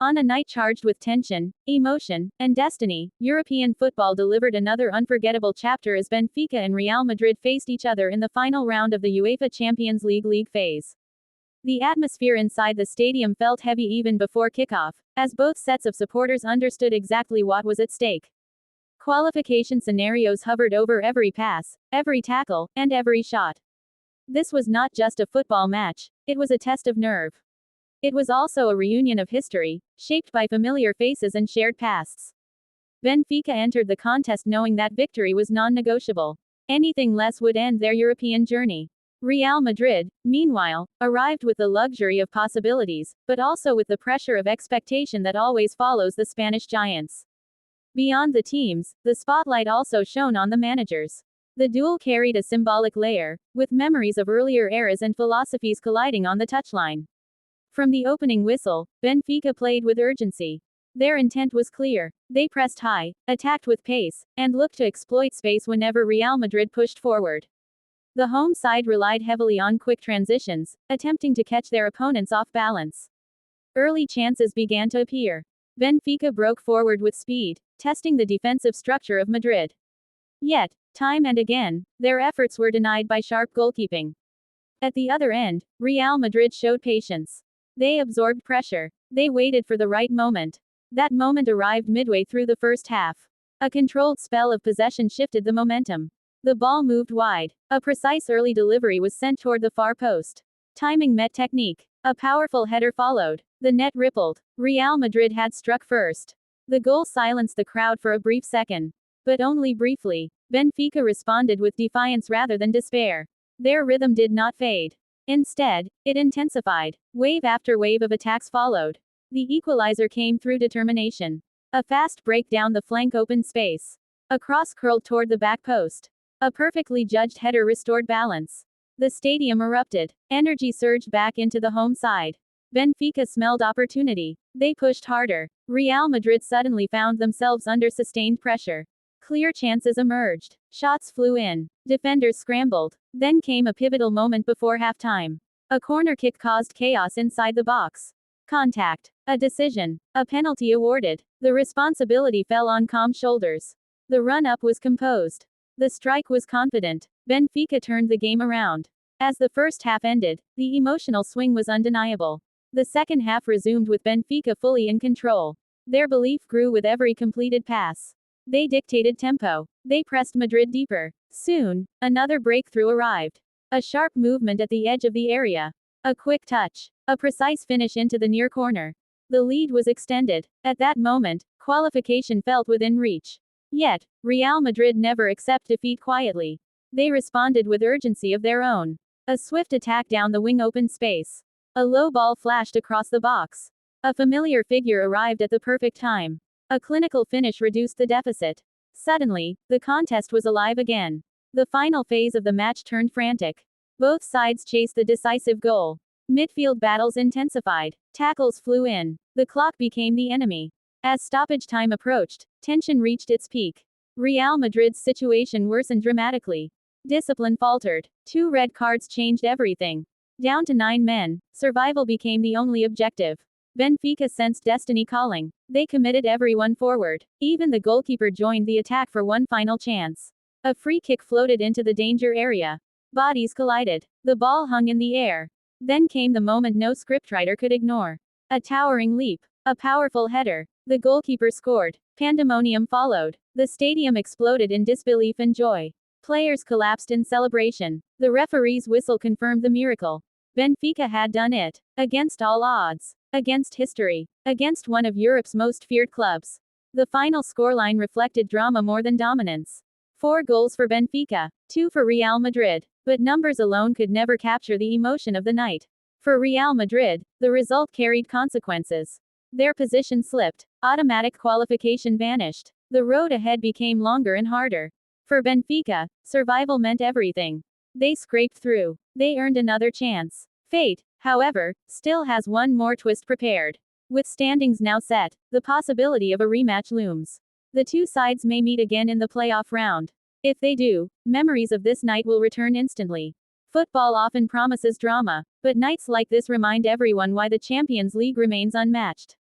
On a night charged with tension, emotion, and destiny, European football delivered another unforgettable chapter as Benfica and Real Madrid faced each other in the final round of the UEFA Champions League phase. The atmosphere inside the stadium felt heavy even before kickoff, as both sets of supporters understood exactly what was at stake. Qualification scenarios hovered over every pass, every tackle, and every shot. This was not just a football match, it was a test of nerve. It was also a reunion of history, shaped by familiar faces and shared pasts. Benfica entered the contest knowing that victory was non-negotiable. Anything less would end their European journey. Real Madrid, meanwhile, arrived with the luxury of possibilities, but also with the pressure of expectation that always follows the Spanish giants. Beyond the teams, the spotlight also shone on the managers. The duel carried a symbolic layer, with memories of earlier eras and philosophies colliding on the touchline. From the opening whistle, Benfica played with urgency. Their intent was clear. They pressed high, attacked with pace, and looked to exploit space whenever Real Madrid pushed forward. The home side relied heavily on quick transitions, attempting to catch their opponents off balance. Early chances began to appear. Benfica broke forward with speed, testing the defensive structure of Madrid. Yet, time and again, their efforts were denied by sharp goalkeeping. At the other end, Real Madrid showed patience. They absorbed pressure. They waited for the right moment. That moment arrived midway through the first half. A controlled spell of possession shifted the momentum. The ball moved wide. A precise early delivery was sent toward the far post. Timing met technique. A powerful header followed. The net rippled. Real Madrid had struck first. The goal silenced the crowd for a brief second. But only briefly. Benfica responded with defiance rather than despair. Their rhythm did not fade. Instead, it intensified. Wave after wave of attacks followed. The equalizer came through determination. A fast break down the flank opened space. A cross curled toward the back post. A perfectly judged header restored balance. The stadium erupted. Energy surged back into the home side. Benfica smelled opportunity. They pushed harder. Real Madrid suddenly found themselves under sustained pressure. Clear chances emerged. Shots flew in. Defenders scrambled. Then came a pivotal moment before halftime. A corner kick caused chaos inside the box. Contact. A decision. A penalty awarded. The responsibility fell on calm shoulders. The run-up was composed. The strike was confident. Benfica turned the game around. As the first half ended, the emotional swing was undeniable. The second half resumed with Benfica fully in control. Their belief grew with every completed pass. They dictated tempo. They pressed Madrid deeper. Soon, another breakthrough arrived. A sharp movement at the edge of the area. A quick touch. A precise finish into the near corner. The lead was extended. At that moment, qualification felt within reach. Yet, Real Madrid never accept defeat quietly. They responded with urgency of their own. A swift attack down the wing opened space. A low ball flashed across the box. A familiar figure arrived at the perfect time. A clinical finish reduced the deficit. Suddenly, the contest was alive again. The final phase of the match turned frantic. Both sides chased the decisive goal. Midfield battles intensified. Tackles flew in. The clock became the enemy. As stoppage time approached, tension reached its peak. Real Madrid's situation worsened dramatically. Discipline faltered. 2 red cards changed everything. Down to 9 men, survival became the only objective. Benfica sensed destiny calling. They committed everyone forward. Even the goalkeeper joined the attack for one final chance. A free kick floated into the danger area. Bodies collided. The ball hung in the air. Then came the moment no scriptwriter could ignore. A towering leap. A powerful header. The goalkeeper scored. Pandemonium followed. The stadium exploded in disbelief and joy. Players collapsed in celebration. The referee's whistle confirmed the miracle. Benfica had done it. Against all odds. Against history. Against one of Europe's most feared clubs. The final scoreline reflected drama more than dominance. 4 goals for Benfica, 2 for Real Madrid. But numbers alone could never capture the emotion of the night. For Real Madrid, the result carried consequences. Their position slipped. Automatic qualification vanished. The road ahead became longer and harder. For Benfica, survival meant everything. They scraped through. They earned another chance. Fate, however, still has one more twist prepared. With standings now set, the possibility of a rematch looms. The two sides may meet again in the playoff round. If they do, memories of this night will return instantly. Football often promises drama, but nights like this remind everyone why the Champions League remains unmatched.